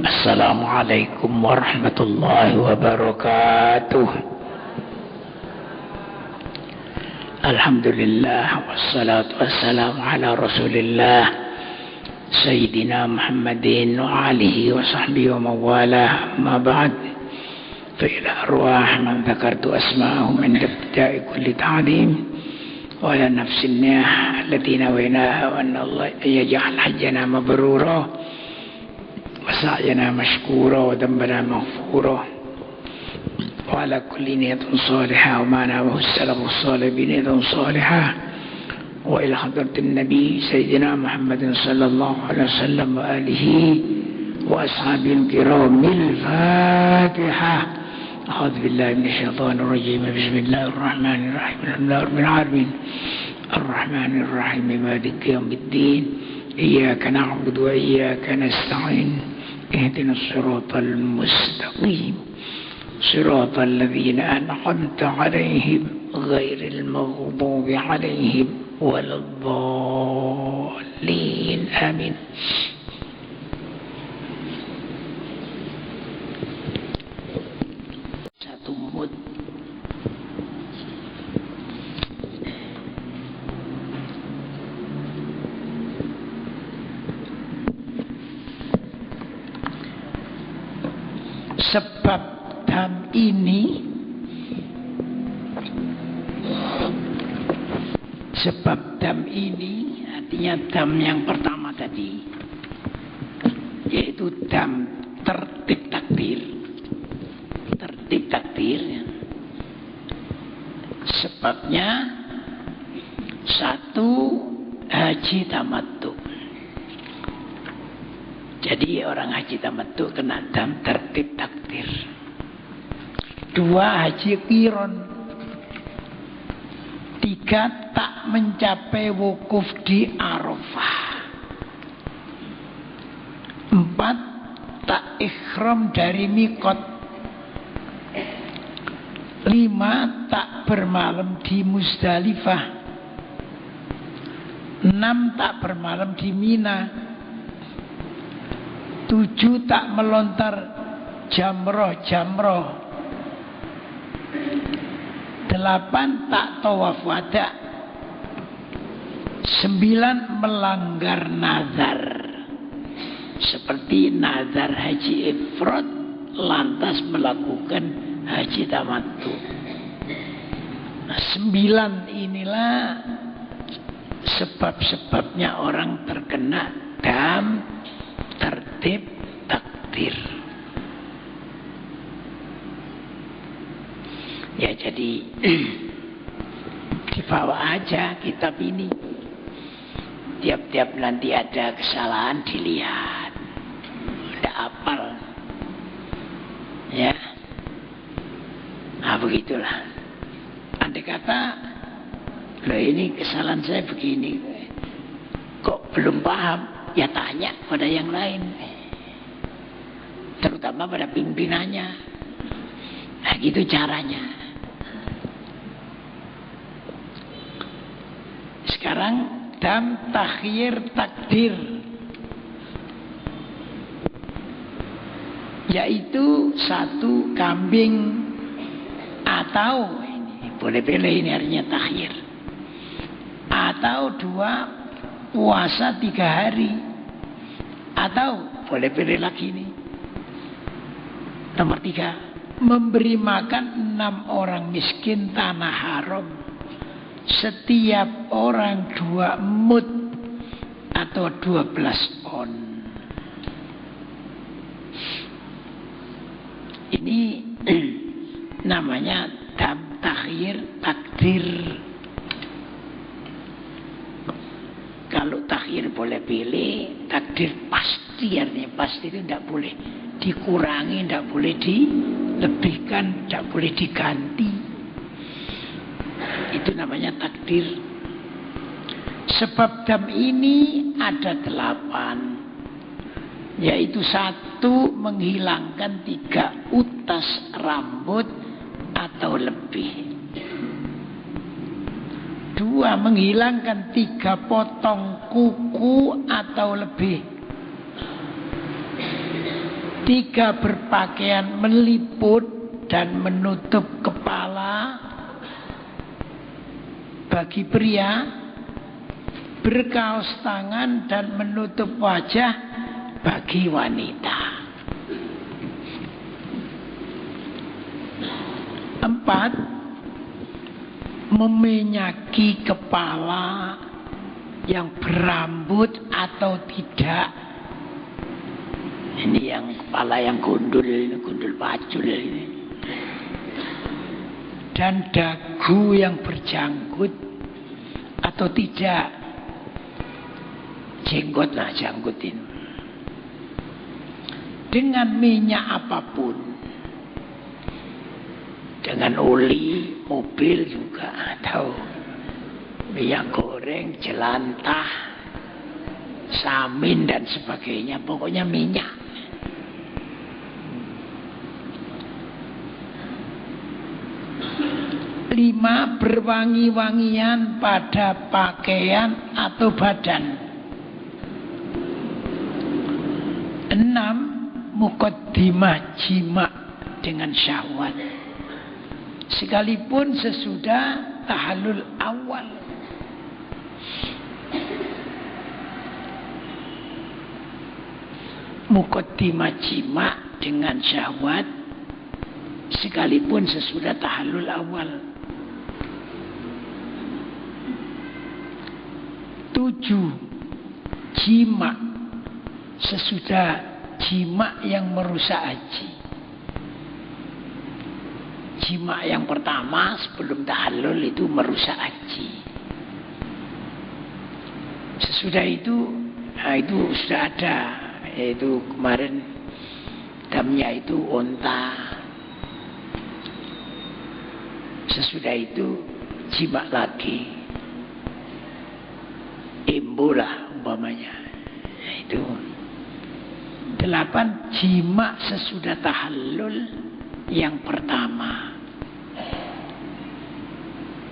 Assalamualaikum warahmatullahi wabarakatuh. Alhamdulillah wassalatu wassalamu ala Rasulillah Sayyidina Muhammadin wa alihi wa sahbihi wa mawalah. Ma ba'd. Fa ila arwah man dzakartu asma'ahum min ibtida'i kulli ta'lim wa ala nafsin niyah allati nawaynaha wa anna Allah yaj'al hajjana mabrura وسعينا مشكورا وذنبنا مغفورا وعلى كل نية صالحة وما نواه السلف الصالح بنية صالحة وإلى حضرة النبي سيدنا محمد صلى الله عليه وسلم وآله وأصحابه الكرام الفاتحة. أعوذ بالله من الشيطان الرجيم. بسم الله الرحمن الرحيم. الحمد لله رب العالمين الرحمن الرحيم مالك يوم الدين إياك نعبد وإياك نستعين اهدنا الصراط المستقيم صراط الذين أنعمت عليهم غير المغضوب عليهم ولا الضالين آمين. Sebab dam ini, artinya dam yang pertama tadi, yaitu dam tertib takdir. Tertib takdir, sebabnya satu, haji tamattu. Jadi orang haji tamattu kena dam tertib takdir. Dua, haji qiron. Tiga, tak mencapai wukuf di Arafah. Empat, tak ikhram dari mikot. Lima, tak bermalam di Muzdalifah. Enam, tak bermalam di Mina. 7, tak melontar jamroh. 8, tak tawaf wada. 9, melanggar nazar, seperti nazar haji ifrad lantas melakukan haji tamattu. Nah, 9 inilah sebab-sebabnya orang terkena dam tertib takdir. Ya, jadi dibawa aja kitab ini. Tiap-tiap nanti ada kesalahan dilihat. Udah hafal. Ya. Nah, begitulah. Andai kata, loh ini kesalahan saya begini, kok belum paham? Ya tanya pada yang lain, terutama pada pimpinannya. Nah, gitu caranya. Sekarang dam takhir takdir, yaitu satu, kambing atau ini boleh pilih, ini artinya takhir, atau dua, puasa 3 hari, atau boleh pilih lagi nih, nomor 3, memberi makan 6 orang miskin tanah haram, setiap orang 2 mud atau 12 on. Ini namanya dam takhir takdir. Kalau takhir boleh pilih, takdir pasti, artinya pasti itu tidak boleh dikurangi, tidak boleh dilebihkan, tidak boleh diganti. Itu namanya takdir. Sebab dam ini ada 8, yaitu 1, menghilangkan 3 utas rambut atau lebih. 2, menghilangkan 3 potong kuku atau lebih. 3 berpakaian meliput dan menutup kepala bagi pria, berkaos tangan dan menutup wajah bagi wanita. 4, memenyaki kepala yang berambut atau tidak. Ini yang kepala yang gundul ini, gundul pacul ini. Dan dagu yang berjanggut atau tidak. Jenggot lah, janggutin. Dengan minyak apapun. Dengan oli, mobil juga. Atau minyak goreng, jelantah, samin dan sebagainya. Pokoknya minyak. 5, berwangi-wangian pada pakaian atau badan. 6, muqaddimah jima dengan syahwat. Sekalipun sesudah tahallul awal. Muqaddimah jima dengan syahwat sekalipun sesudah tahallul awal. 7, jima sesudah jima yang merusak haji. Jima yang pertama sebelum tahallul itu merusak haji. Sesudah itu, nah itu sudah ada, yaitu kemarin damnya itu onta. Sesudah itu jima lagi. Imbu lah umpamanya. Itu 8, jima sesudah tahallul yang pertama.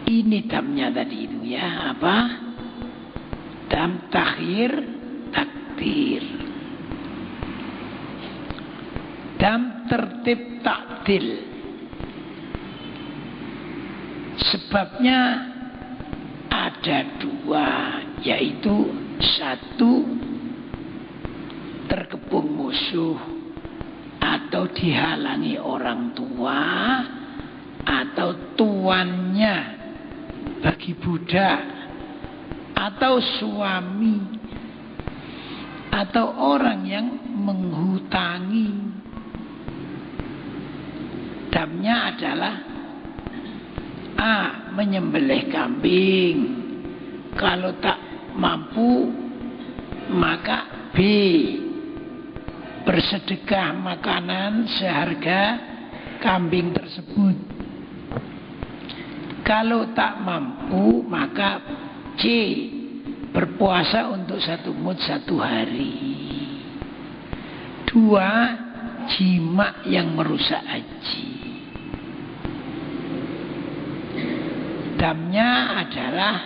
Ini damnya tadi itu ya, apa? Dam takhir takdir. Dam tertib takdil. Sebabnya ada 2, yaitu 1, terkepung musuh atau dihalangi orang tua atau tuannya bagi budak atau suami atau orang yang menghutangi. Damnya adalah A, menyembelih kambing. Kalau tak mampu, maka B, bersedekah makanan seharga kambing tersebut. Kalau tak mampu, maka C, berpuasa untuk 1 mud 1 hari. 2, jima yang merusak haji. Damnya adalah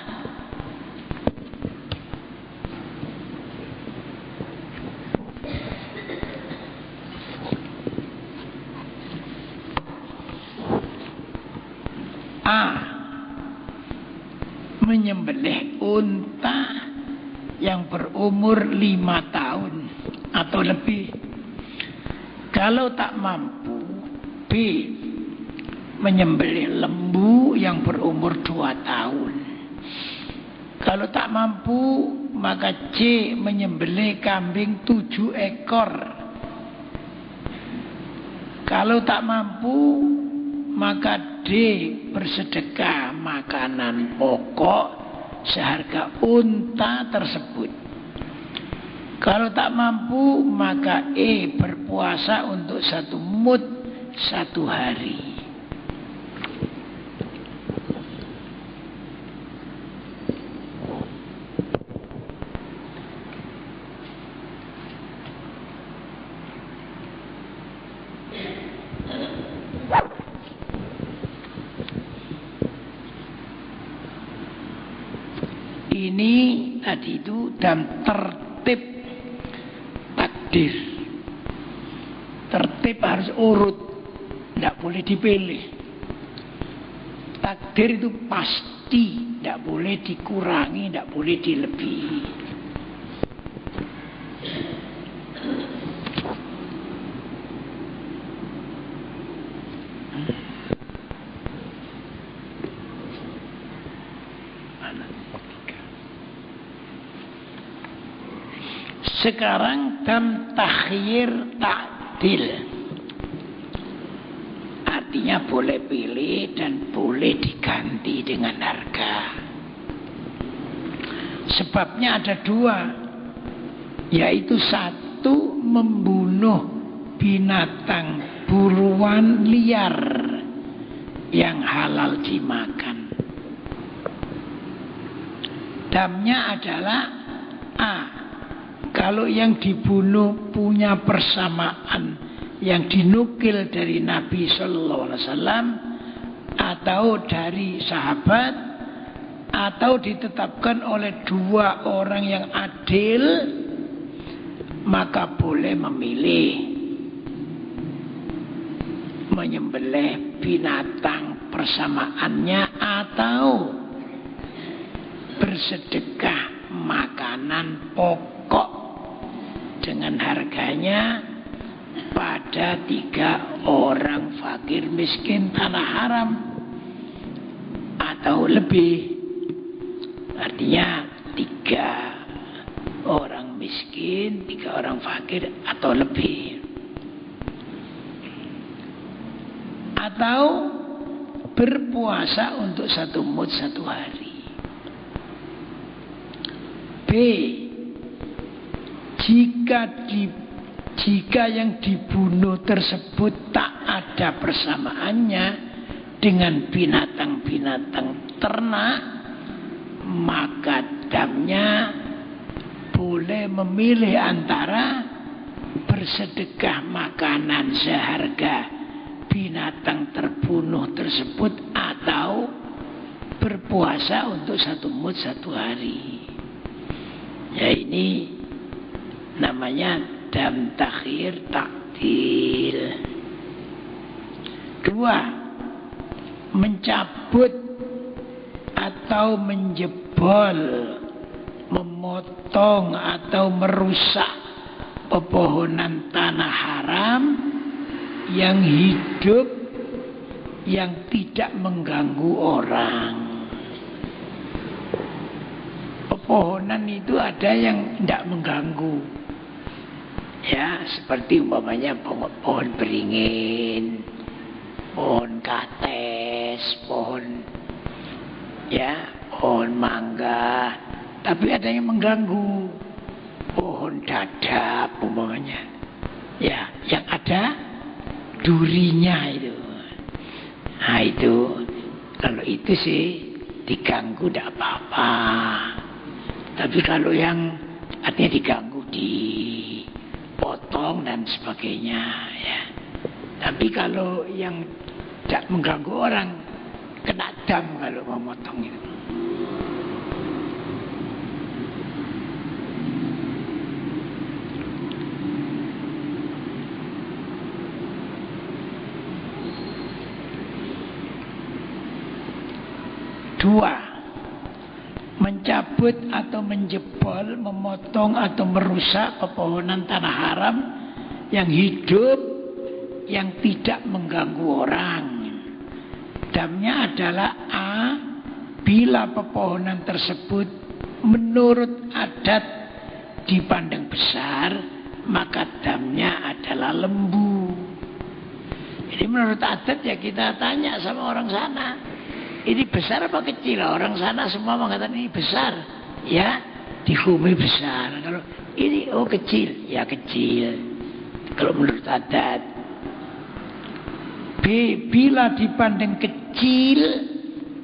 A, menyembelih unta yang berumur 5 tahun atau lebih. Kalau tak mampu, B, menyembelih lembu yang berumur 2 tahun. Kalau tak mampu, maka C, menyembelih kambing 7 ekor. Kalau tak mampu, maka D, bersedekah makanan pokok seharga unta tersebut. Kalau tak mampu, maka E, berpuasa untuk 1 mud 1 hari. Ini tadi itu dalam tertib takdir. tertib, harus urut, tidak boleh dipilih. Takdir itu pasti, tidak boleh dikurangi, tidak boleh dilebihi. Sekarang dam takhir ta'dil, artinya boleh pilih dan boleh diganti dengan harga. Sebabnya ada dua, yaitu satu, membunuh binatang buruan liar yang halal dimakan. Damnya adalah A, kalau yang dibunuh punya persamaan yang dinukil dari Nabi Sallallahu Alaihi Wasallam atau dari sahabat atau ditetapkan oleh dua orang yang adil, maka boleh memilih menyembelih binatang persamaannya atau bersedekah makanan pokok dengan harganya pada 3 orang fakir miskin tanah haram atau lebih. Artinya 3 orang miskin, 3 orang fakir atau lebih. Atau berpuasa untuk 1 mud 1 hari. B, jika yang dibunuh tersebut tak ada persamaannya dengan binatang-binatang ternak, maka damnya boleh memilih antara bersedekah makanan seharga binatang terbunuh tersebut atau berpuasa untuk 1 mud 1 hari. Ya, ini namanya dam takhir ta'dil. 2, mencabut atau menjebol, memotong atau merusak pepohonan tanah haram yang hidup yang tidak mengganggu orang. Pepohonan itu ada yang tidak mengganggu, ya, seperti umpamanya pohon beringin, pohon kates, pohon mangga, tapi ada yang mengganggu, pohon dadap umpamanya, ya, yang ada durinya itu. Nah itu, kalau itu sih diganggu tidak apa-apa. Tapi kalau yang artinya diganggu, dipotong dan sebagainya, ya. Tapi kalau yang tidak mengganggu orang, kena dam kalau memotong itu. Dua, mencabut atau menjebol, memotong atau merusak pepohonan tanah haram yang hidup yang tidak mengganggu orang. Damnya adalah A, bila pepohonan tersebut menurut adat dipandang besar, maka damnya adalah lembu. Jadi menurut adat ya kita tanya sama orang sana, ini besar apa kecil? Orang sana semua mengatakan ini besar. Ya, dihukumi besar. Kalau ini kecil, ya kecil. Kalau menurut adat. B, bila dipandang kecil,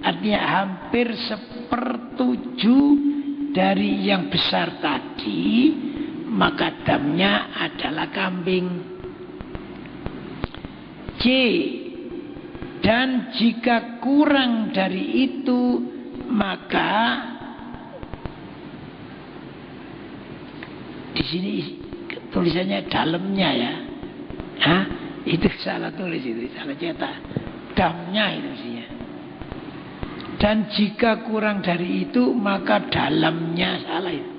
artinya hampir 1/7 dari yang besar tadi, maka damnya adalah kambing. C, dan jika kurang dari itu, maka di sini tulisannya dalamnya ya. Itu salah tulis, itu salah cetak. Damnya itu sih. Dan jika kurang dari itu maka dalamnya salah itu.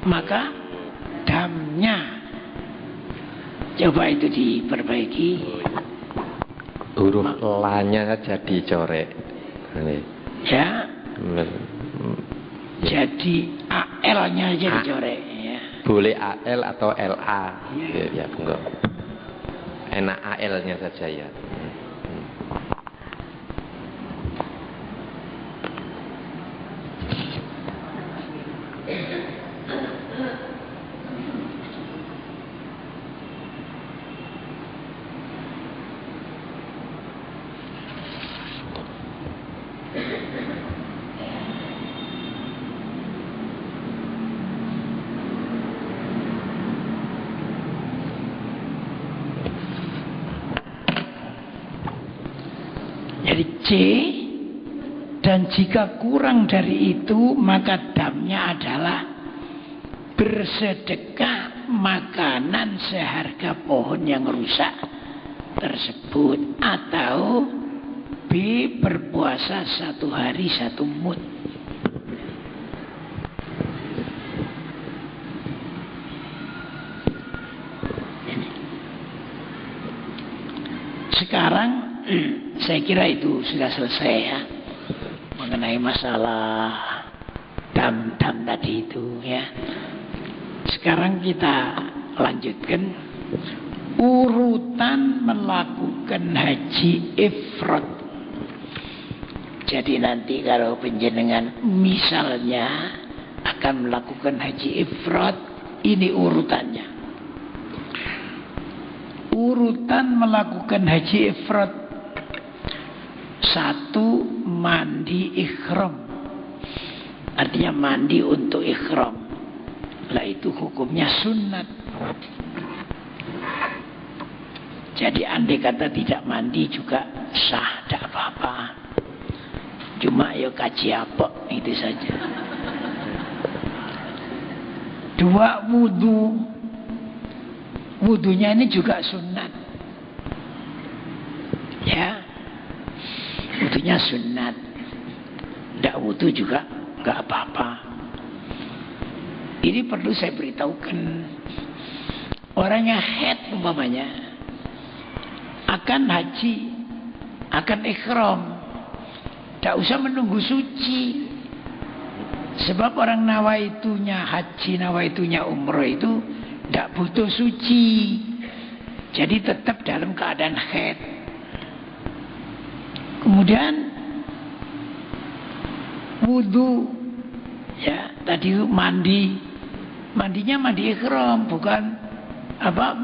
Maka damnya. Coba itu diperbaiki. Huruf lanya saja dicorek. Ya. Jadi AL-nya aja dicorek. Ya. Boleh AL atau LA. Ya, enggak. Enak AL-nya saja ya. Jadi C, dan jika kurang dari itu maka damnya adalah bersedekah makanan seharga pohon yang rusak tersebut, atau B, berpuasa 1 hari 1 mud. Sekarang saya kira itu sudah selesai ya, mengenai masalah dam tadi itu ya. Sekarang kita lanjutkan urutan melakukan haji ifrad. Jadi nanti kalau penjenengan misalnya akan melakukan haji ifrad, ini urutannya. Urutan melakukan haji ifrad: 1, mandi ikhram. Artinya mandi untuk ikhram. Lah itu hukumnya sunat. Jadi andai kata tidak mandi juga sah, tidak apa-apa. Cuma ya kaji apa itu saja. 2, wudu. Wudunya ini juga sunat. Ya. Wudunya sunat. Tidak wudu juga nggak apa-apa. Ini perlu saya beritahukan. Orang yang haid umpamanya akan haji, akan ikhram, tidak usah menunggu suci. Sebab orang nawaitunya haji, nawaitunya umroh itu tidak butuh suci. Jadi tetap dalam keadaan haid. Kemudian wudu, ya tadi mandi. Mandinya mandi ikhram, bukan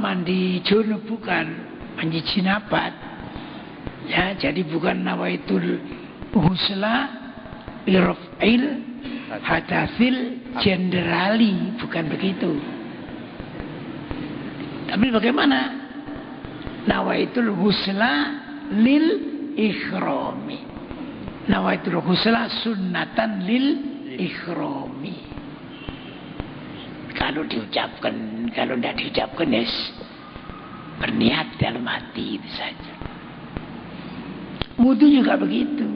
mandi junub, bukan mandi jinabat. Ya, jadi bukan nawaitul husla liraf'il hadatsil generali, bukan begitu. Tapi bagaimana? Nawaitul husla lil ikhrami. Nawaitul husla sunnatan lil ikhrami. Kalau diucapkan, kalau tidak diucapkan ya berniat dalam hati itu saja. Wudu juga begitu.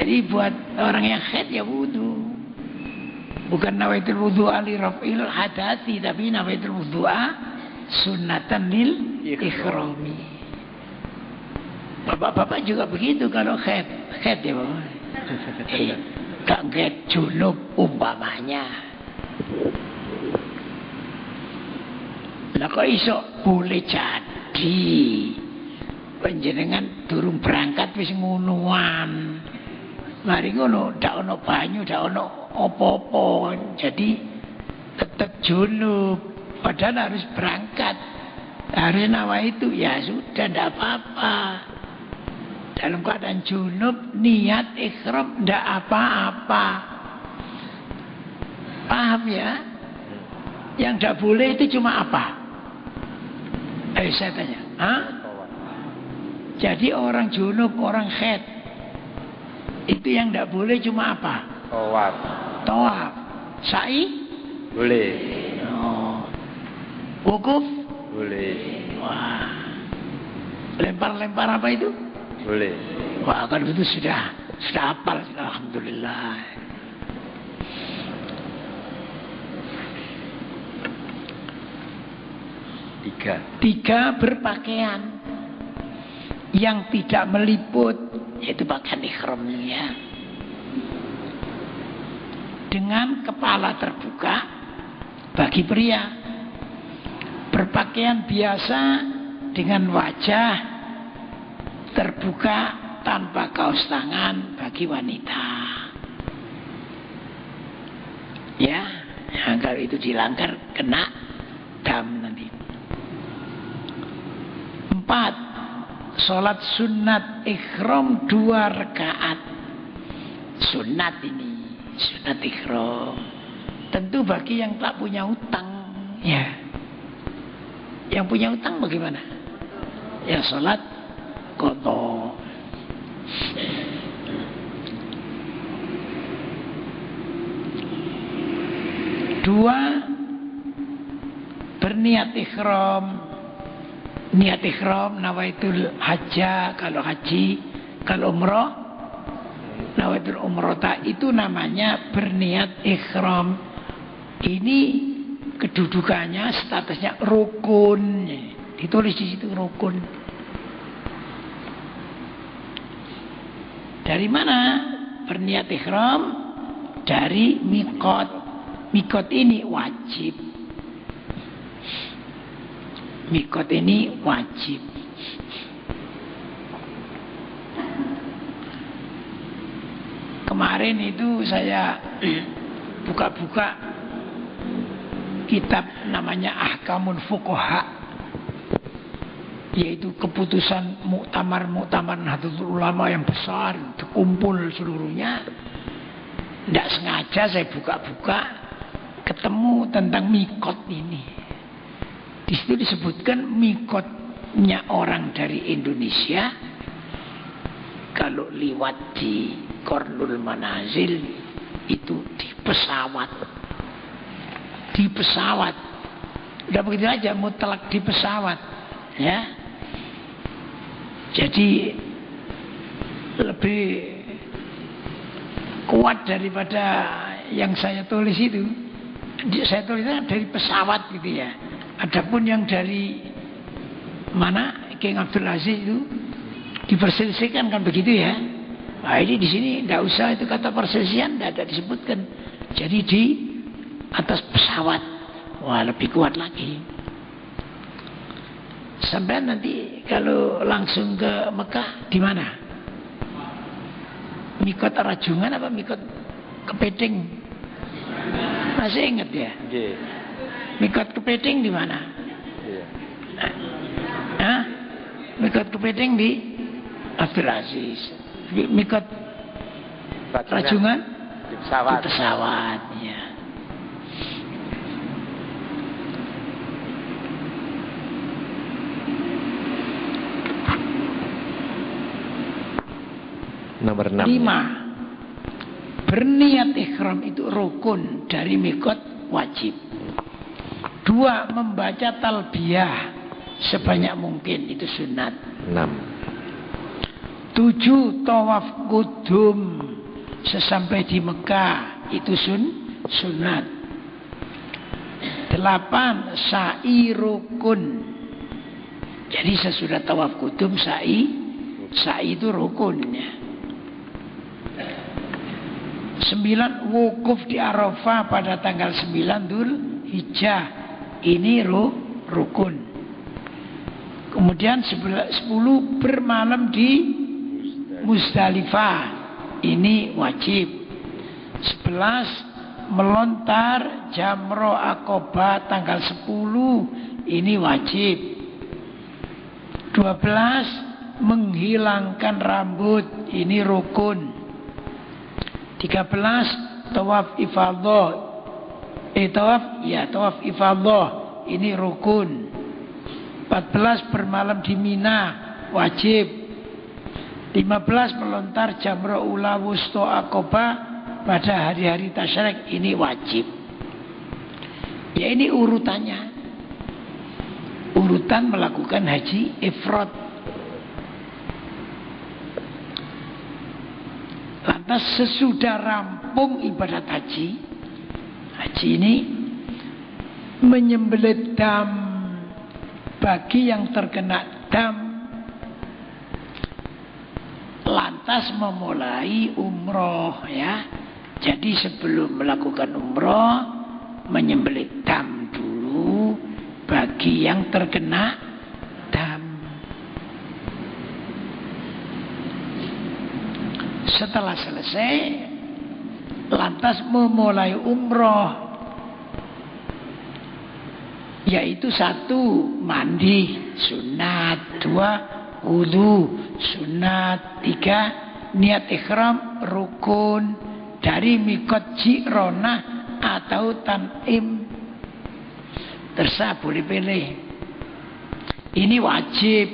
Jadi buat orang yang haid ya wudu. Bukan nawaitul wudu'a li raf'il hadati, tapi nawaitul wudu'a sunnatan lil ikhrami. Bapak-bapak juga begitu kalau haid. Haid ya Bapak. Gak haid junub umpamanya. Lah kok iso boleh jadi panjenengan durung berangkat wis ngonoan. Mari ngono, ndak ono banyu, ndak ono apa-apa. Jadi tetap junub. Padahal harus berangkat. Harus nawa itu ya sudah ndak apa-apa. Dalam keadaan junub niat ikhram ndak apa-apa. Paham ya? Yang ndak boleh itu cuma apa? Ayo saya tanya. Hah? Jadi orang junub, orang haid, itu yang tidak boleh cuma apa? Tawaf. Tawaf. Sa'i? Boleh. Oh. Wukuf? Boleh. Wah. Lempar-lempar apa itu? Boleh. Wah, kan itu sudah hafal. Alhamdulillah. Tiga berpakaian yang tidak meliput, yaitu pakaian ihramnya, dengan kepala terbuka bagi pria, berpakaian biasa dengan wajah terbuka tanpa kaos tangan bagi wanita. Ya, kalau itu dilanggar kena dam nanti. 4. Sholat sunat ihram 2 rakaat. Sunat ini, sunat ihram. Tentu bagi yang tak punya utang, ya. Yang punya utang bagaimana? Ya sholat qadha. Dua, berniat ihram. Niat ihram nawaitul hajjah kalau haji, kalau umrah nawaitul umrata, itu namanya berniat ihram. Ini kedudukannya, statusnya rukun. Ditulis di situ rukun. Dari mana berniat ihram? Dari miqat. Miqat ini wajib. Miqat ini wajib. Kemarin itu saya buka-buka kitab namanya Ahkamun Fuqaha, yaitu keputusan muktamar Nahdlatul Ulama yang besar, terkumpul seluruhnya. Tidak sengaja saya buka-buka, ketemu tentang miqat ini. Di situ disebutkan miqatnya orang dari Indonesia kalau liwat di Qarnul Manazil itu di pesawat. Di pesawat. Udah begitu aja, mutlak di pesawat, ya. Jadi lebih kuat daripada yang saya tulis itu. Saya tulisnya dari pesawat gitu ya. Adapun yang dari mana King Abdul Aziz itu diperselisihkan kan begitu ya. Nah ini di sini tidak usah itu kata perselisihan, tidak ada disebutkan. Jadi di atas pesawat, wah lebih kuat lagi. Sampai nanti kalau langsung ke Mekah di mana? Miqat Rajungan apa Miqat Kepiting? Masih ingat ya? Miqat Kepiting di mana? Hah? Miqat Kepiting di Abdul Aziz. Miqat Rajungan di pesawat. Di pesawat, ya. Nomor 6. 5. Berniat ihram itu rukun, dari miqat wajib. 2. Membaca talbiyah sebanyak mungkin, itu sunat. 6. 7. Tawaf kudum sesampai di Mekah, itu sunat. 8. Sa'i rukun. Jadi sesudah tawaf kudum sa'i itu rukunnya. 9. Wukuf di Arafah pada tanggal 9 Dzul Hijjah, ini rukun. Kemudian 10 bermalam di Muzdalifah, ini wajib. 11 melontar jamro Aqabah tanggal 10, ini wajib. 12 menghilangkan rambut, ini rukun. 13 tawaf ifadhah. Tawaf ifadhah, ini rukun. 14 bermalam di Mina, wajib. 15 melontar jamrah ula wusta Aqabah pada hari-hari tasyrik, ini wajib. Ya ini urutannya. urutan melakukan haji ifrad. Lantas sesudah rampung ibadat haji ini menyembelih dam bagi yang terkena dam, lantas memulai umroh ya. Jadi sebelum melakukan umroh menyembelih dam dulu bagi yang terkena dam. Setelah selesai lantas memulai umroh, yaitu 1 mandi sunat, 2 wudu sunat, 3 niat ihram rukun dari mikot Ji'ronah atau Tan'im. Terserah, boleh pilih. Ini wajib.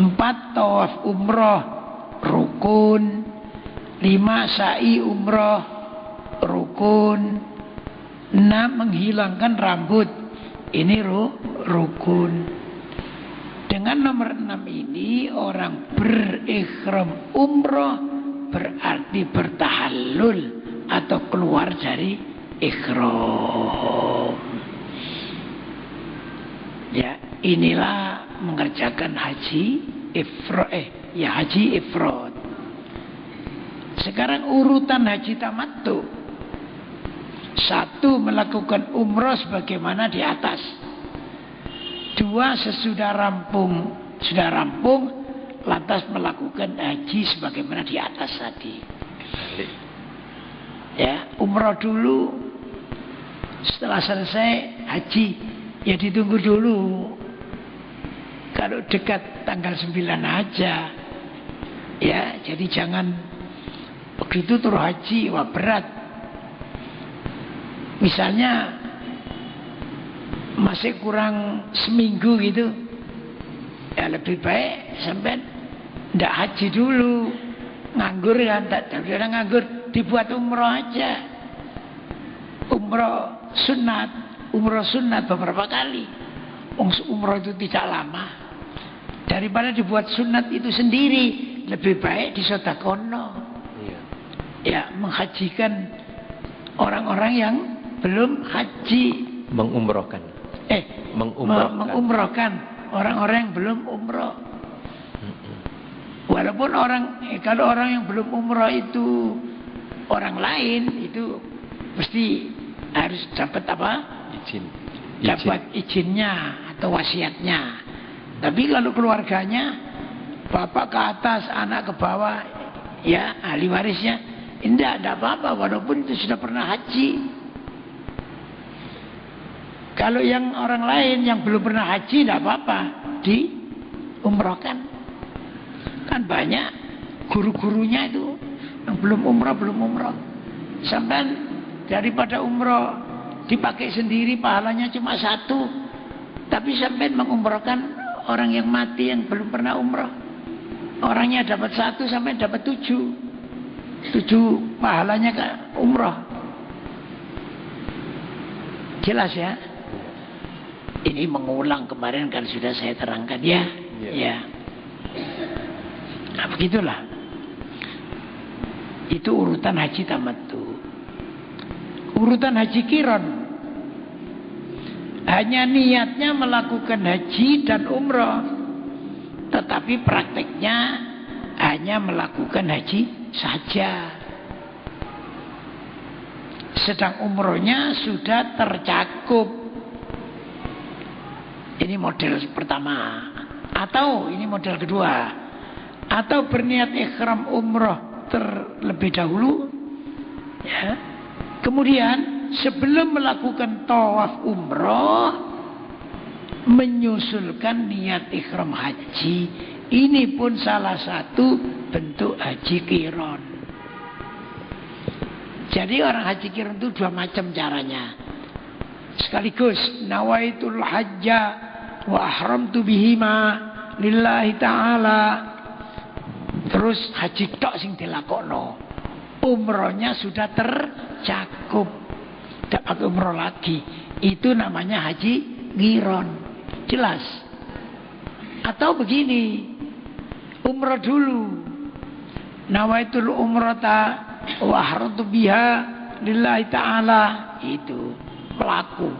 4 tawaf umroh rukun, 5 sa'i umroh rukun, 6 menghilangkan rambut, ini rukun. Dengan nomor 6 ini orang berikhram umroh berarti bertahallul atau keluar dari ikhram. Ya, inilah mengerjakan haji ifrad. Sekarang urutan haji tamattu. 1 melakukan umroh sebagaimana di atas. 2 sesudah rampung lantas melakukan haji sebagaimana di atas tadi. Ya, umroh dulu. Setelah selesai haji, ya ditunggu dulu. Kalau dekat tanggal 9 aja. Ya, jadi jangan begitu terus haji, wah berat. Misalnya masih kurang seminggu gitu, ya lebih baik sampai ndak haji dulu, nganggur kan, tak nganggur, dibuat umroh aja, umroh sunat beberapa kali. Umroh itu tidak lama, daripada dibuat sunat itu sendiri, lebih baik disodakono. Ya, menghajikan orang-orang yang belum haji, mengumrohkan orang-orang yang belum umroh. Walaupun kalau orang yang belum umroh itu orang lain, itu mesti harus dapat apa? Dapat izinnya atau wasiatnya. Tapi kalau keluarganya, bapak ke atas, anak ke bawah, ya ahli warisnya, tidak apa-apa walaupun itu sudah pernah haji. Kalau yang orang lain yang belum pernah haji, tidak apa-apa, diumrohkan. Kan banyak guru-gurunya itu yang belum umroh. Sampai daripada umroh dipakai sendiri pahalanya cuma 1, tapi sampai mengumrohkan orang yang mati yang belum pernah umroh. Orangnya dapat 1 sampai dapat 7 pahalanya ke umroh. Jelas ya? Ini mengulang, kemarin kan sudah saya terangkan ya. Ya. Nah, begitulah. Itu urutan haji tamattu. Urutan haji qiran, hanya niatnya melakukan haji dan umroh, tetapi prakteknya hanya melakukan haji saja. Sedang umrohnya sudah tercakup. Ini model pertama. Atau ini model kedua. Atau berniat ikhram umroh terlebih dahulu. Ya. Kemudian sebelum melakukan tawaf umroh, menyusulkan niat ikhram haji. Ini pun salah satu bentuk haji qiran. Jadi orang haji qiran itu 2 macam caranya. Sekaligus nawaitul hajja wa ahramtu bihima lillahi ta'ala. Terus haji tok sing dilakokno. Umrohnya sudah tercakup. Tidak pakai umroh lagi. Itu namanya haji qiran. Jelas. Atau begini, umrah dulu. Nawaitul umrata wa ahratu biha lillahi ta'ala. Itu pelaku.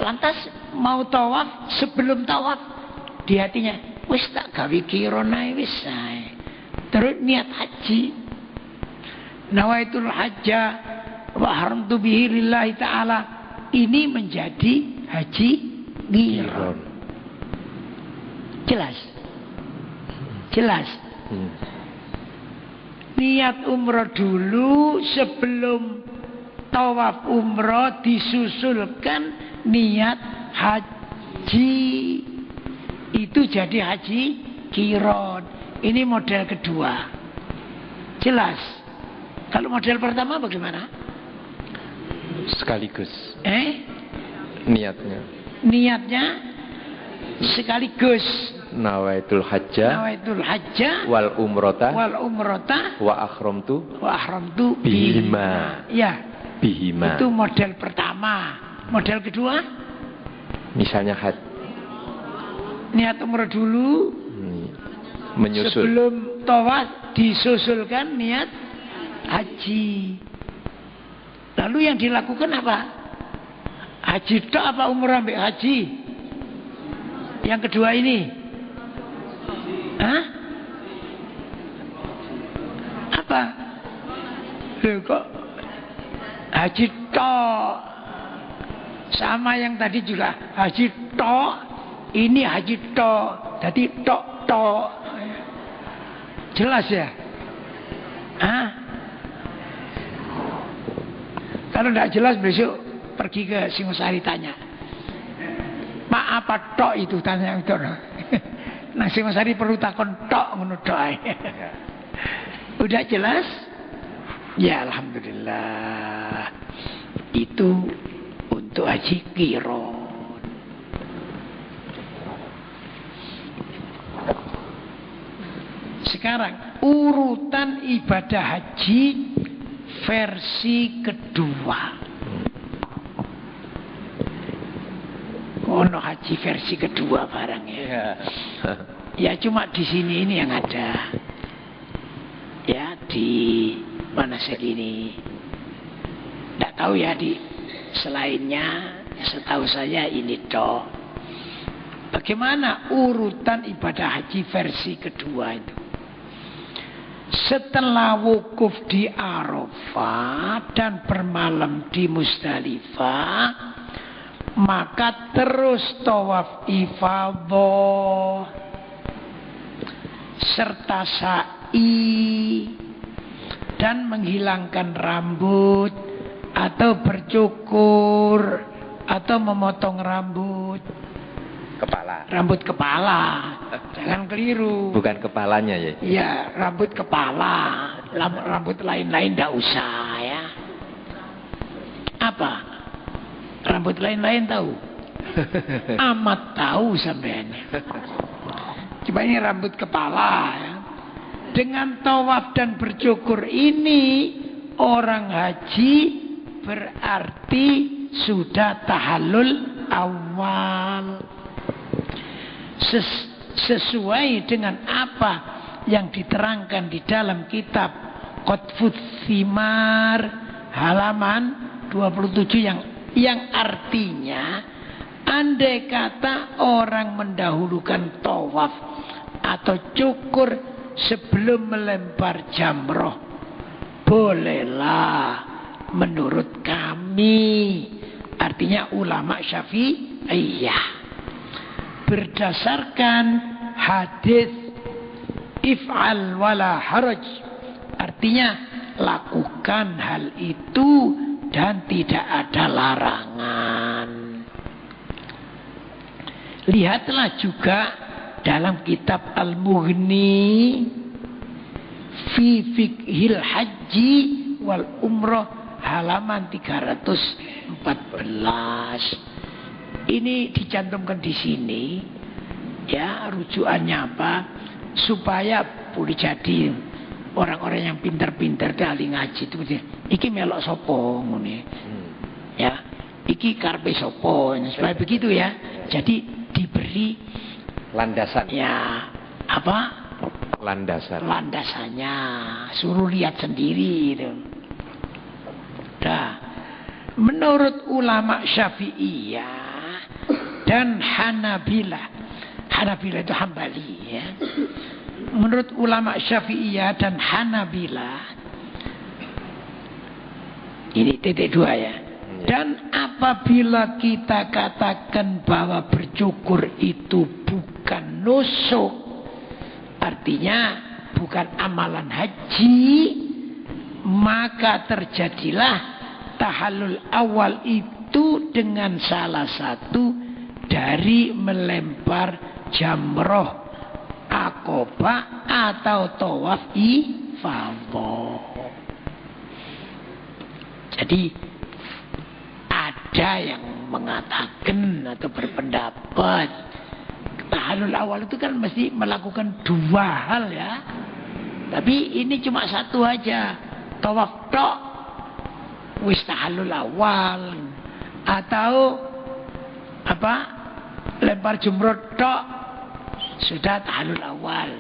Lantas mau tawaf, sebelum tawaf di hatinya, wis tak gawe kirona wis sae. Terus niat haji. Nawaitul hajja wa ahratu bihi lillahi ta'ala. Ini menjadi haji qiran. Jelas. Jelas. Niat umrah dulu, sebelum tawaf umrah disusulkan niat haji. Itu jadi haji qiran. Ini model kedua. Jelas. Kalau model pertama bagaimana? Sekaligus. Niatnya sekaligus. Nawaitul hajja wal umrota wa akhramtu bihima. Ya, bihima. Itu model pertama. Model kedua, misalnya niat umrah dulu, menyusul. sebelum tawaf disusulkan niat haji. Lalu yang dilakukan apa? Haji tok apa umrah ambek haji? Yang kedua ini. Apa? Loh, kok haji tok? Sama yang tadi juga haji tok. Ini haji tok. Jadi tok. Jelas ya? Kalau tidak jelas besok pergi ke Singosari tanya. Pak apa tok itu, tanya itu. Nah Singosari perlu takon tok ngono tok. Udah jelas? Ya alhamdulillah. Itu untuk haji qiran. Sekarang urutan ibadah haji versi kedua. Ono haji versi kedua barangnya. Ya cuma di sini ini yang ada. Ya di mana segini. Tidak tahu ya di selainnya. Setahu saya ini toh. Bagaimana urutan ibadah haji versi kedua itu? Setelah wukuf di Arafah dan bermalam di Musdalifah, maka terus tawaf ifadhah serta sa'i dan menghilangkan rambut atau bercukur atau memotong rambut kepala. Jangan keliru. Bukan kepalanya ya. Ya, rambut kepala. Rambut lain-lain tidak usah ya. Apa? Rambut lain-lain tahu? Amat tahu sampean. Coba ini rambut kepala ya. Dengan tawaf dan bercukur ini orang haji berarti sudah tahallul awal. Sesuai dengan apa yang diterangkan di dalam kitab Qatfus Thimar halaman 27 yang artinya andai kata orang mendahulukan tawaf atau cukur sebelum melempar jamroh, bolehlah menurut kami, artinya ulama Syafi'iyah, berdasarkan hadis if'al wala haraj, artinya lakukan hal itu dan tidak ada larangan. Lihatlah juga dalam kitab Al-Mughni fi fiqhil haji wal umrah halaman 314. Ini dicantumkan di sini, ya rujukannya apa? Supaya boleh jadi orang-orang yang pintar-pintar ahli ngaji itu, iki melok sopo ngene, ya iki karepe sapa, supaya begitu ya. Jadi diberi landasan. Ya, apa? Landasannya. Suruh lihat sendiri itu. Dah. Menurut ulama Syafi'iyah dan Hanabilah itu Hambali ya. Menurut ulama Syafi'iyah dan Hanabilah, ini titik 2 ya. Dan apabila kita katakan bahwa bercukur itu bukan nusuk, artinya bukan amalan haji, maka terjadilah tahallul awal itu dengan salah satu dari melempar jamroh aqobah atau tawaf ifadah. Jadi ada yang mengatakan atau berpendapat tahallul awal itu kan mesti melakukan 2 hal ya. Tapi ini cuma 1 aja. Tawaf tok wis tahallul awal, atau apa? Lempar jumroh tok sudah tahallul awal.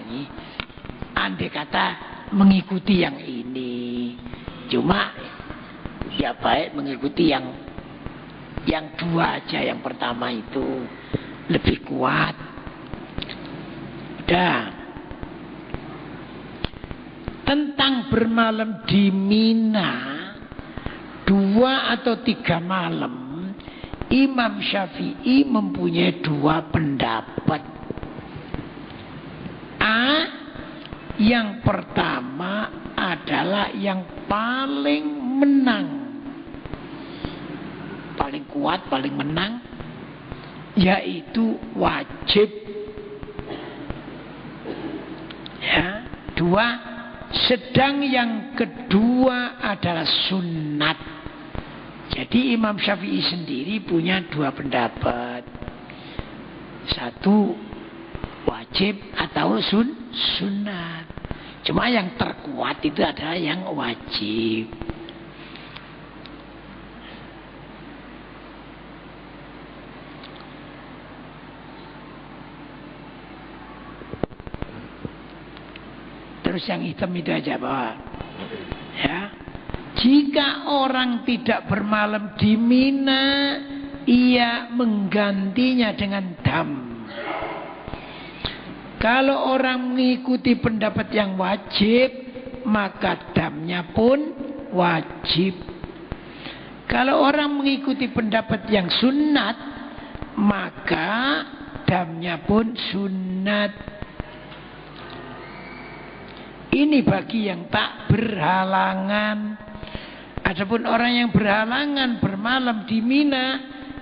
Andai kata mengikuti yang ini, cuma ya baik mengikuti yang 2 aja. Yang pertama itu lebih kuat. Tentang bermalam di Mina 2 atau 3 malam, Imam Syafi'i mempunyai 2 pendapat. Yang pertama adalah yang paling menang, paling kuat, paling menang, yaitu wajib. Ya, 2. Sedang yang kedua adalah sunat. Jadi Imam Syafi'i sendiri punya 2 pendapat. 1 wajib atau sunat. Cuma yang terkuat itu adalah yang wajib. Terus yang hitam itu aja bawa. Ya. Jika orang tidak bermalam di Mina, ia menggantinya dengan dam. Kalau orang mengikuti pendapat yang wajib, maka damnya pun wajib. Kalau orang mengikuti pendapat yang sunat, maka damnya pun sunat. Ini bagi yang tak berhalangan. Adapun orang yang berhalangan bermalam di Mina,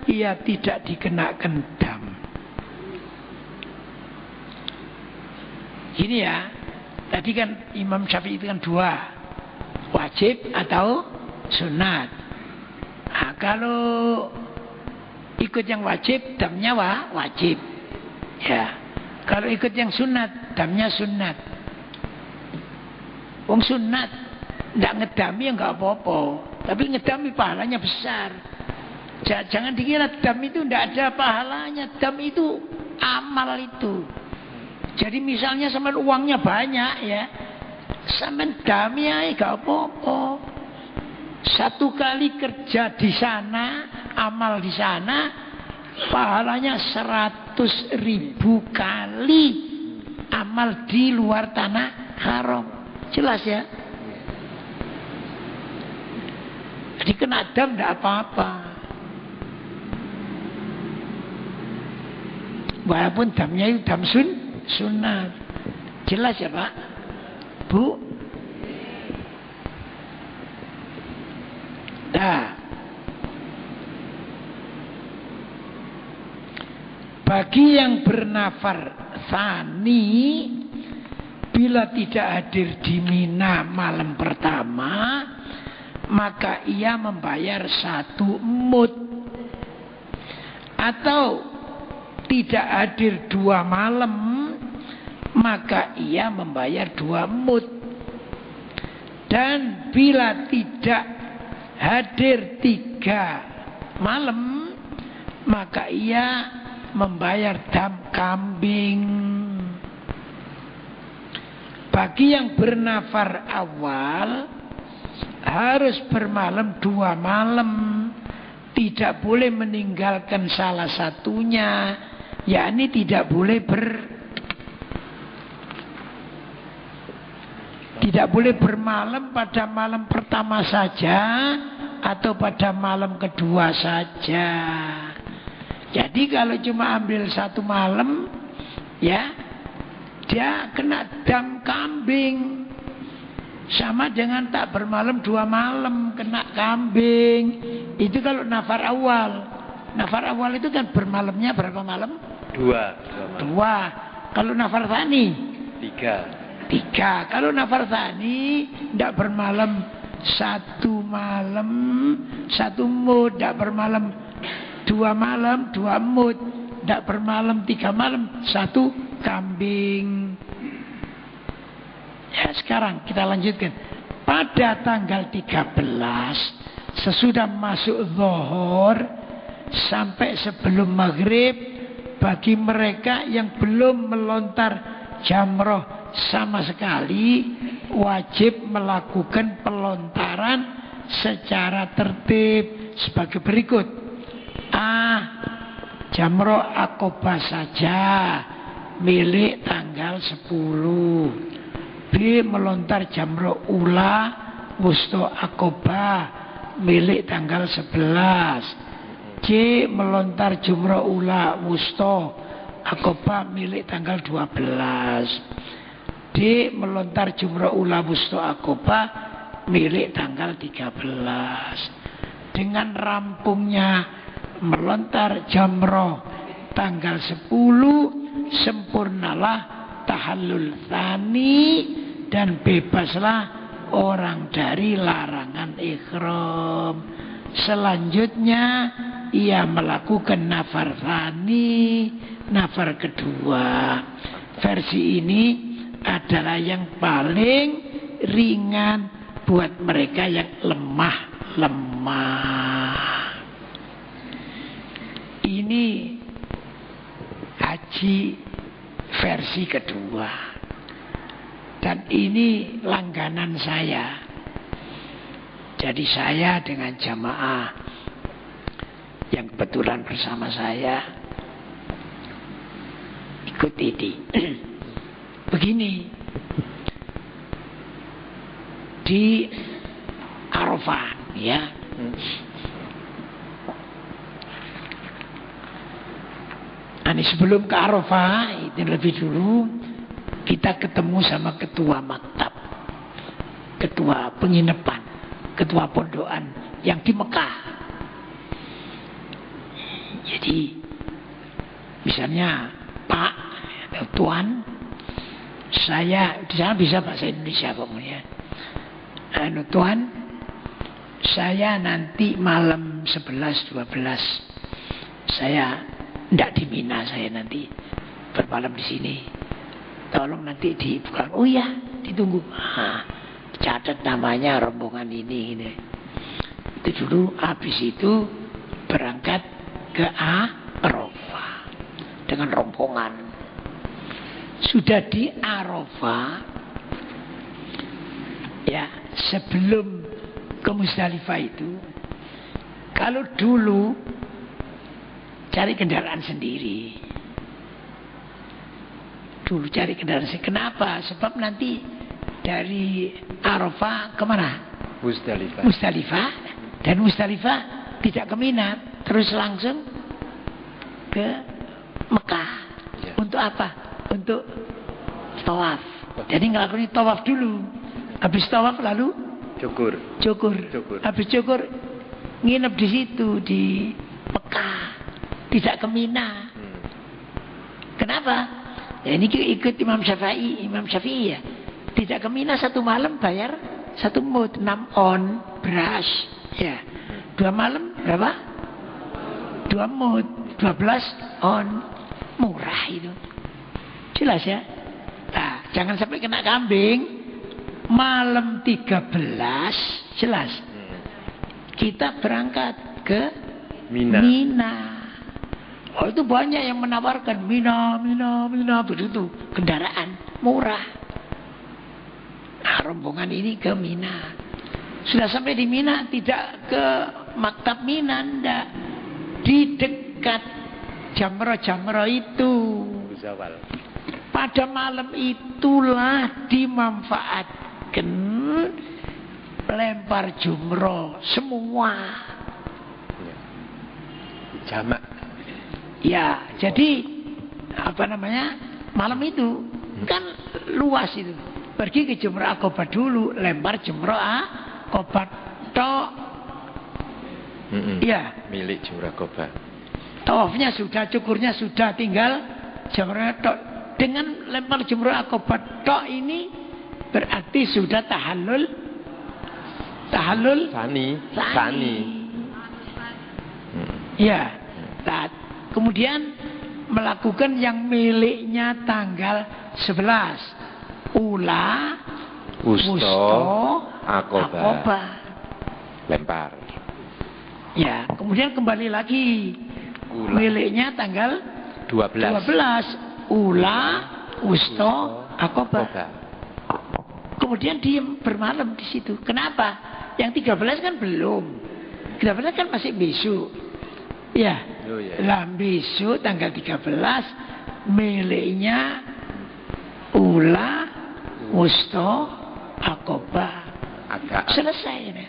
ia tidak dikenakan dam. Ini ya, tadi kan Imam Syafi'i itu kan 2, wajib atau sunat. Nah, kalau ikut yang wajib, damnya wajib. Ya, kalau ikut yang sunat, damnya sunat. Wong sunat ndak ngedami ya nggak apa-apa, tapi ngedami pahalanya besar. Jangan dikira dam itu ndak ada pahalanya. Dam itu amal itu. Jadi misalnya sampean uangnya banyak ya, sampean dami aja nggak apa-apa. 1 kali kerja di sana, amal di sana, pahalanya 100.000 kali amal di luar tanah haram. Jelas ya. Jadi kena dam tidak apa-apa. Walaupun damnya itu dam sunat. Jelas ya Pak? Bu? Nah, bagi yang bernafar tsani, bila tidak hadir di Mina malam pertama, maka ia membayar 1 mud. Atau tidak hadir 2 malam, maka ia membayar 2 mud. Dan bila tidak hadir 3 malam, maka ia membayar dam kambing. Bagi yang bernafar awal harus bermalam 2 malam, tidak boleh meninggalkan salah satunya, yakni tidak boleh bermalam pada malam pertama saja atau pada malam kedua saja. Jadi kalau cuma ambil 1 malam, ya dia kena dam kambing. Sama dengan tak bermalam 2 malam kena kambing. Itu kalau nafar awal. Nafar awal itu kan bermalamnya berapa malam? 2 Kalau nafar tsani? 3. Kalau nafar tsani tidak bermalam 1 malam 1 mud, tidak bermalam 2 malam 2 mud, tidak bermalam 3 malam 1 kambing. Ya, sekarang kita lanjutkan. Pada tanggal 13 sesudah masuk zuhur sampai sebelum maghrib, bagi mereka yang belum melontar jamroh sama sekali, wajib melakukan pelontaran secara tertib sebagai berikut. Jamroh akobah saja milik tanggal 10. B. Melontar jamroh ula wusto akobah milik tanggal 11. C. Melontar jamroh ula wusto akobah milik tanggal 12. D. Melontar jamroh ula wusto akobah milik tanggal 13. Dengan rampungnya melontar jamroh tanggal 10, sempurnalah tahallul tsani dan bebaslah orang dari larangan ihram. Selanjutnya ia melakukan nafar tsani, nafar kedua. Versi ini adalah yang paling ringan buat mereka yang lemah. Ini haji versi kedua. Dan ini langganan saya. Jadi saya dengan jamaah yang kebetulan bersama saya ikut ini. Begini. Di Arafah, ya. Ini sebelum ke Arafah, itu lebih dulu kita ketemu sama ketua maktab, ketua penginapan, ketua pondokan yang di Mekah. Jadi misalnya Pak atau Tuan, saya di sana bisa bahasa Indonesia pokoknya. Tuan, saya nanti malam 11-12 saya tidak di Mina, saya nanti bermalam di sini. Tolong nanti dibuka. Oh ya, ditunggu. Catat namanya rombongan ini. Itu dulu. Habis itu berangkat ke Arafah dengan rombongan. Sudah di Arafah, ya, sebelum ke Musdalifah itu, kalau dulu cari kendaraan sendiri. Dulu cari kendaraan sendiri. Kenapa? Sebab nanti dari Arafah kemana? Musdalifah. Dan Musdalifah tidak ke Mina, terus langsung ke Mekah. Ya. Untuk apa? Untuk tawaf. Jadi ngelakuin tawaf dulu. Habis tawaf lalu cukur. Habis cukur nginep di situ di Mekah. Tidak ke Mina. Kenapa? Ya ini ikut Imam Syafi'i ya. Tidak ke Mina 1 malam bayar 1 mud 6 on beras. Ya. 2 malam berapa? 2 mud 12 on. Murah itu. Jelas ya. Nah, jangan sampai kena kambing. Malam 13 jelas. Kita berangkat ke Mina. Oh, itu banyak yang menawarkan Mina begitu, kendaraan murah. Nah, rombongan ini ke Mina. Sudah sampai di Mina, tidak ke maktab Mina, ndak. Di dekat jamrah itu. Pada malam itulah dimanfaatkan lempar jumroh semua. Jamak. Ya, jadi apa namanya, malam itu kan luas itu. Pergi ke Jumrah Aqobah dulu, lempar Jumrah Aqobah tok. Ya, milik Jumrah Aqobah. tawafnya sudah, cukurnya sudah, tinggal Jumrah tok. Dengan lempar Jumrah Aqobah tok ini berarti sudah tahallul Tsani. Ya. Kemudian melakukan yang miliknya tanggal 11. Ula, Wusto, Aqobah. Lempar. Ya, kemudian kembali lagi. Ula. Miliknya tanggal 12. Ula, Wusto, Aqobah. Kemudian dia bermalam di situ. Kenapa? Yang 13 kan belum. 13 kan masih besok. Ya. Lah besok tanggal 13 miliknya Ula, Wusto, Aqobah. Selesai ini.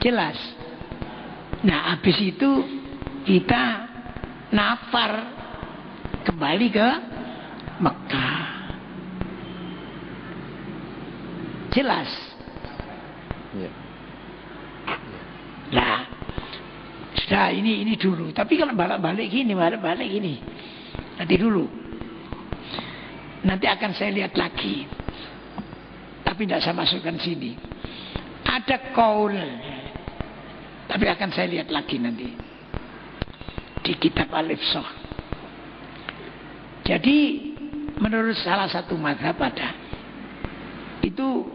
Jelas. Nah, habis itu kita nafar kembali ke Mekah. Jelas. Nah, sudah ini dulu. Tapi kalau balik gini. Nanti dulu. Nanti akan saya lihat lagi. Tapi tidak saya masukkan sini. Ada qaul. Tapi akan saya lihat lagi nanti. Di kitab Al-Ifsah. Jadi menurut salah satu mazhab ada. Itu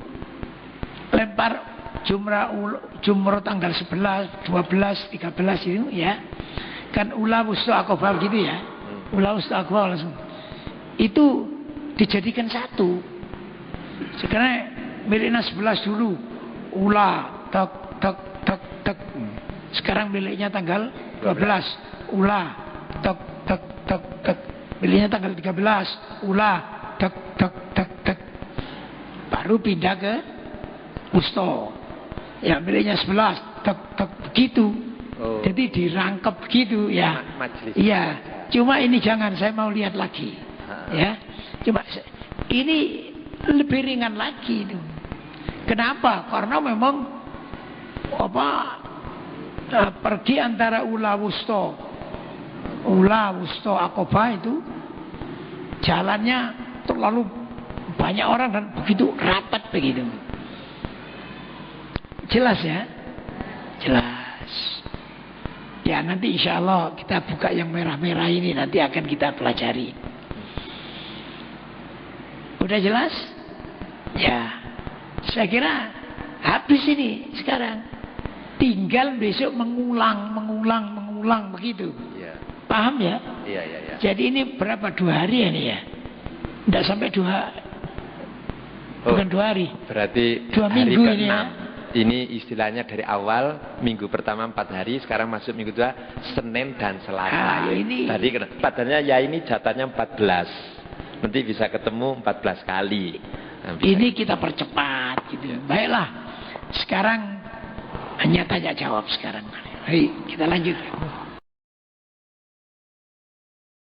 lempar Jumroh tanggal 11, 12, 13 itu ya. Kan Ula, Wusto, Aqobah gitu ya. Ula, Wusto, Aqobah langsung. Itu dijadikan satu. Sekarang miliknya 11 dulu. Ula, tek. Sekarang miliknya tanggal 12. Ula, tek. Miliknya tanggal 13. Ula, tek. Baru pindah ke Wusto. Ya, miliknya 11, tek begitu. Oh. Jadi dirangkep gitu ya. Iya. Cuma ini jangan, saya mau lihat lagi. Ya. Cuma ini lebih ringan lagi itu. Kenapa? Karena memang pergi antara Ula, Wusto, Aqobah itu jalannya terlalu banyak orang dan begitu rapat begitu. Jelas ya? Jelas. Ya, nanti insya Allah kita buka yang merah-merah ini, nanti akan kita pelajari. Udah jelas? Ya. Saya kira habis ini sekarang. Tinggal besok mengulang begitu. Ya. Paham ya? Iya. Jadi ini berapa? 2 hari ya nih ya? Tidak sampai 2. Bukan 2 hari. Berarti 2 minggu hari ini ya. Ini istilahnya dari awal minggu pertama 4 hari, sekarang masuk minggu 2, Senin dan Selasa. Ini. Tadi padannya ya ini jatahnya 14. Nanti bisa ketemu 14 kali. Nah, ini kita percepat gitu. Baiklah. Sekarang hanya tanya jawab sekarang. Hai, kita lanjut.